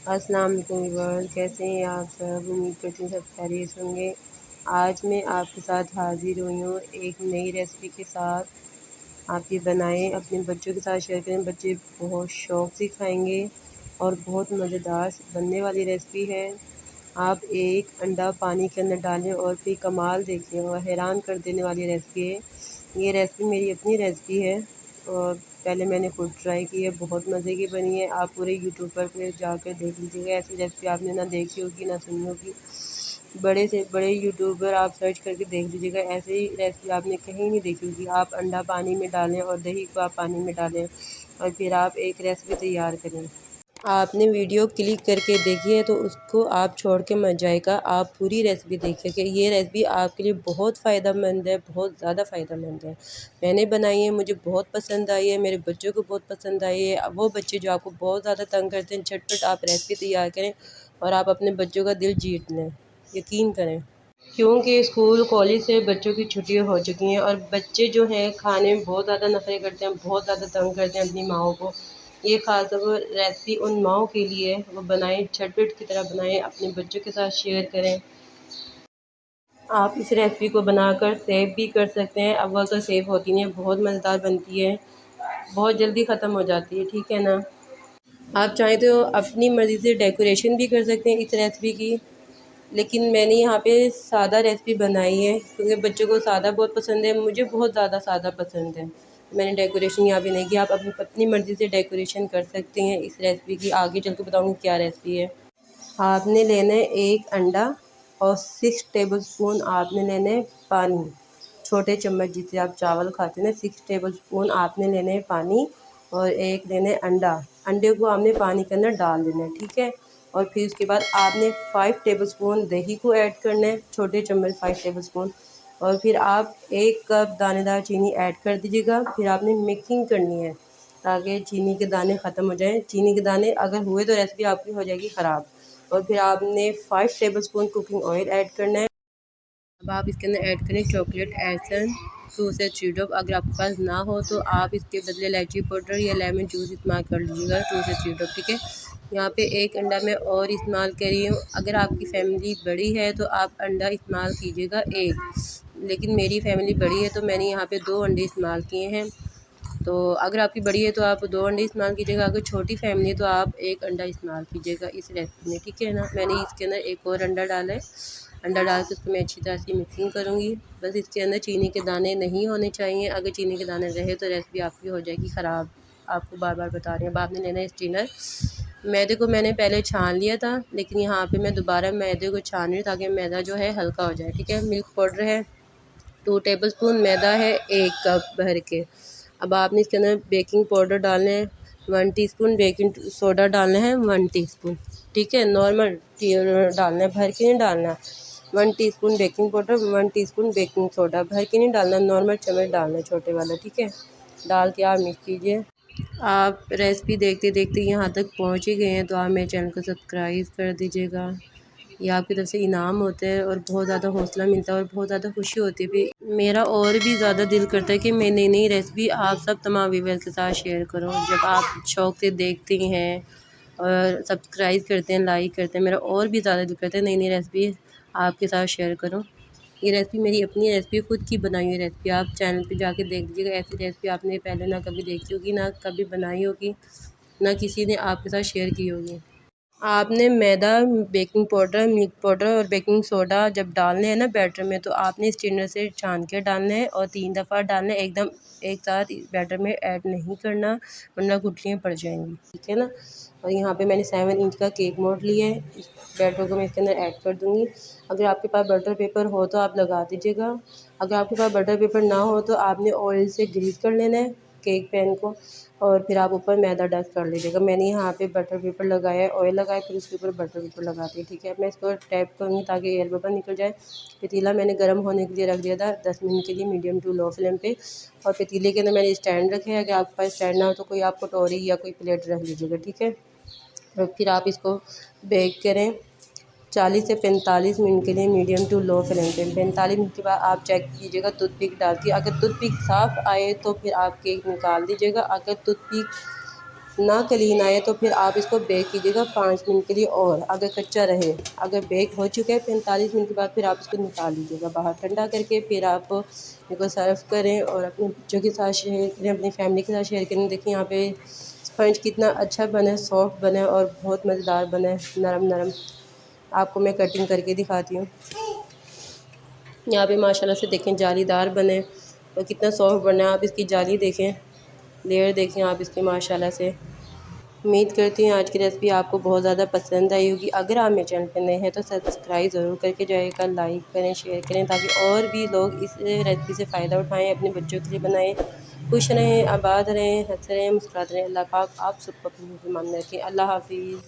अस्सलाम वालेकुम व्यूअर्स, कैसे हैं आप सब। उम्मीद करती हूँ सब खैरियत होंगे। आज मैं आपके साथ हाज़िर हुई हूँ एक नई रेसिपी के साथ। आप ये बनाएं, अपने बच्चों के साथ शेयर करें, बच्चे बहुत शौक़ से खाएंगे और बहुत मज़ेदार बनने वाली रेसिपी है। आप एक अंडा पानी के अंदर डालें और फिर कमाल देखें और हैरान कर देने वाली रेसिपी है। ये रेसिपी मेरी अपनी रेसिपी है और पहले मैंने खुद ट्राई की है, बहुत मज़े की बनी है। आप पूरे यूट्यूब पर जाकर देख लीजिएगा, ऐसी रेसिपी आपने ना देखी होगी ना सुनी होगी। बड़े से बड़े यूट्यूबर आप सर्च करके देख लीजिएगा, ऐसे ही रेसिपी आपने कहीं नहीं देखी होगी। आप अंडा पानी में डालें और दही को आप पानी में डालें और फिर आप एक रेसिपी तैयार करें। आपने वीडियो क्लिक करके देखी है तो उसको आप छोड़ के मत जाएगा, आप पूरी रेसिपी देखिए कि ये रेसिपी आपके लिए बहुत फ़ायदेमंद है, बहुत ज़्यादा फ़ायदेमंद है। मैंने बनाई है, मुझे बहुत पसंद आई है, मेरे बच्चों को बहुत पसंद आई है। वो बच्चे जो आपको बहुत ज़्यादा तंग करते हैं, झटपट आप रेसिपी तैयार करें और आप अपने बच्चों का दिल जीत लें, यकीन करें। क्योंकि स्कूल कॉलेज से बच्चों की छुट्टियां हो चुकी हैं और बच्चे जो हैं खाने में बहुत ज़्यादा नखरे करते हैं, बहुत ज़्यादा तंग करते हैं अपनी माओ को। ये ख़ास तौर पर रेसिपी उन माओ के लिए वो बनाएं, झटपट की तरह बनाएं, अपने बच्चों के साथ शेयर करें। आप इस रेसिपी को बनाकर सेव भी कर सकते हैं। अव्वल तो सेव होती नहीं है, बहुत मज़ेदार बनती है, बहुत जल्दी ख़त्म हो जाती है, ठीक है ना। आप चाहें तो अपनी मर्ज़ी से डेकोरेशन भी कर सकते हैं इस रेसिपी की, लेकिन मैंने यहाँ पे सादा रेसिपी बनाई है क्योंकि बच्चों को सादा बहुत पसंद है, मुझे बहुत ज़्यादा सादा पसंद है। मैंने डेकोरेशन यहाँ पे नहीं किया। आप अपनी अपनी मर्ज़ी से डेकोरेशन कर सकते हैं इस रेसिपी की। आगे चल के बताऊँगी क्या रेसिपी है। आपने लेना है एक अंडा और 6 टेबलस्पून आपने लेना है पानी। छोटे चम्मच जिससे आप चावल खाते हैं ना, 6 टेबलस्पून आपने लेने हैं पानी और एक लेना है अंडा। अंडे को आपने पानी के अंदर डाल देना है, ठीक है। और फिर उसके बाद आपने 5 टेबलस्पून दही को ऐड करना है, छोटे चम्मच 5 टेबलस्पून। और फिर आप 1 कप दानेदार चीनी ऐड कर दीजिएगा। फिर आपने मिक्सिंग करनी है ताकि चीनी के दाने ख़त्म हो जाएं। चीनी के दाने अगर हुए तो रेसिपी आपकी हो जाएगी ख़राब। और फिर आपने 5 टेबलस्पून कुकिंग ऑयल ऐड करना है। अब आप इसके अंदर ऐड करें चॉकलेट एसेंस 2 से 3 ड्रॉप। अगर आपके पास ना हो तो आप इसके बदले इलायची पाउडर या लेमन जूस इस्तेमाल कर लीजिएगा 2 से 3 ड्रॉप, ठीक है। यहाँ पे एक अंडा मैं और इस्तेमाल कर रही हूँ। अगर आपकी फैमिली बड़ी है तो आप अंडा इस्तेमाल कीजिएगा एक, लेकिन मेरी फैमिली बड़ी है तो मैंने यहाँ पे 2 अंडे इस्तेमाल किए हैं। तो अगर आपकी बड़ी है तो आप 2 अंडे इस्तेमाल कीजिएगा, अगर छोटी फैमिली है तो आप 1 अंडा इस्तेमाल कीजिएगा इस रेसिपी में, ठीक है ना। मैंने इसके अंदर एक और अंडा डाला है। अंडा डाल के उसको मैं अच्छी तरह से मिक्सिंग करूँगी। बस इसके अंदर चीनी के दाने नहीं होने चाहिए, अगर चीनी के दाने रहे तो रेसिपी आपकी हो जाएगी ख़राब। आपको बार बार बता रही हूँ। अब आपने लेना है स्टीनर। मैदे को मैंने पहले छान लिया था, लेकिन यहाँ पे मैं दोबारा मैदे को छान रही हूँ ताकि मैदा जो है हल्का हो जाए, ठीक है। मिल्क पाउडर है 2 टेबलस्पून, मैदा है 1 कप भर के। अब आपने इसके अंदर बेकिंग पाउडर डालना है 1 टीस्पून, बेकिंग सोडा डालना है 1 टीस्पून, ठीक है। नॉर्मल डालना है, भर के नहीं डालना। 1 teaspoon baking powder, 1 teaspoon baking soda, भर के नहीं डालना, नॉर्मल चम्मच डालना है छोटे वाला, ठीक है। डाल के आप मिक्स कीजिए। आप रेसिपी देखते देखते यहाँ तक पहुँच ही गए हैं तो आप मेरे चैनल को सब्सक्राइब कर दीजिएगा। ये आपकी तरफ से इनाम होता है और बहुत ज़्यादा हौसला मिलता है और बहुत ज़्यादा खुशी होती है। भी मेरा और भी ज़्यादा दिल करता है कि मैं नई नई रेसिपी आप सब तमाम व्यूअर्स के साथ शेयर करूँ। जब आप शौक़ से देखते हैं और सब्सक्राइब करते हैं, लाइक करते हैं, मेरा और भी ज़्यादा दिल करता है नई नई रेसिपी आपके साथ शेयर करूँ। ये रेसिपी मेरी अपनी रेसिपी, खुद की बनाई हुई रेसिपी। आप चैनल पे जाके देख लीजिएगा। ऐसी रेसिपी आपने पहले ना कभी देखी होगी, ना कभी बनाई होगी, ना किसी ने आपके साथ शेयर की होगी। आपने मैदा, बेकिंग पाउडर, मिल्क पाउडर और बेकिंग सोडा जब डालने हैं ना बैटर में, तो आपने स्ट्रेनर से छान के डालना है और 3 दफ़ा डालना है, एकदम एक साथ बैटर में ऐड नहीं करना वरना गुठलियाँ पड़ जाएंगी, ठीक है ना। और यहाँ पे मैंने 7 इंच का केक मोल्ड लिया है, इस बैटर को मैं इसके अंदर ऐड कर दूँगी। अगर आपके पास बटर पेपर हो तो आप लगा दीजिएगा, अगर आपके पास बटर पेपर ना हो तो आपने ऑयल से ग्रीस कर लेना है केक पैन को और फिर आप ऊपर मैदा डस्ट कर लीजिएगा। मैंने यहाँ पे बटर पेपर लगाया है, ऑयल लगाया, फिर उसके ऊपर बटर पेपर लगा दिया, ठीक है। मैं इसको टैप करूँगी ताकि एयर बबल निकल जाए। पतीला मैंने गर्म होने के लिए रख दिया था 10 मिनट के लिए मीडियम टू लो फ्लेम पे। और पतीले के अंदर मैंने स्टैंड रखे है, अगर आपके पास स्टैंड ना हो तो कोई आप कटोरी या कोई प्लेट रख लीजिएगा, ठीक है। और फिर आप इसको बेक करें 40 से 45 मिनट के लिए मीडियम टू लो फ्लेम पे। 45 मिनट के बाद आप चेक कीजिएगा टूथपिक डाल के, अगर टूथपिक साफ़ आए तो फिर आप केक निकाल दीजिएगा। अगर टूथपिक ना क्लीन आए तो फिर आप इसको बेक कीजिएगा 5 मिनट के लिए। और अगर कच्चा रहे, अगर बेक हो चुका है 45 मिनट के बाद फिर आप इसको निकाल लीजिएगा बाहर ठंडा करके। फिर आप इसको सर्व करें और अपने बच्चों के साथ शेयर करें, अपनी फैमिली के साथ शेयर करें। देखिए यहाँ पे स्पंज कितना अच्छा बना है, सॉफ्ट बना है और बहुत मज़ेदार बना है, नरम नरम। आपको मैं कटिंग करके दिखाती हूँ। यहाँ पे माशाल्लाह से देखें जालीदार बने और कितना सॉफ्ट बना है। आप इसकी जाली देखें, लेयर देखें आप इसकी माशाल्लाह से। उम्मीद करती हूँ आज की रेसिपी आपको बहुत ज़्यादा पसंद आई होगी। अगर आप मेरे चैनल पर नए हैं तो सब्सक्राइब ज़रूर करके जाइएगा, लाइक करें, शेयर करें ताकि और भी लोग इस रेसिपी से फ़ायदा उठाएँ, अपने बच्चों के लिए बनाएँ। खुश रहें, आबाद रहें, हंसते रहें, मुस्कुराते रहें। अल्लाह पाक आप सबको अपनी मान रखें। अल्लाह हाफ़िज़।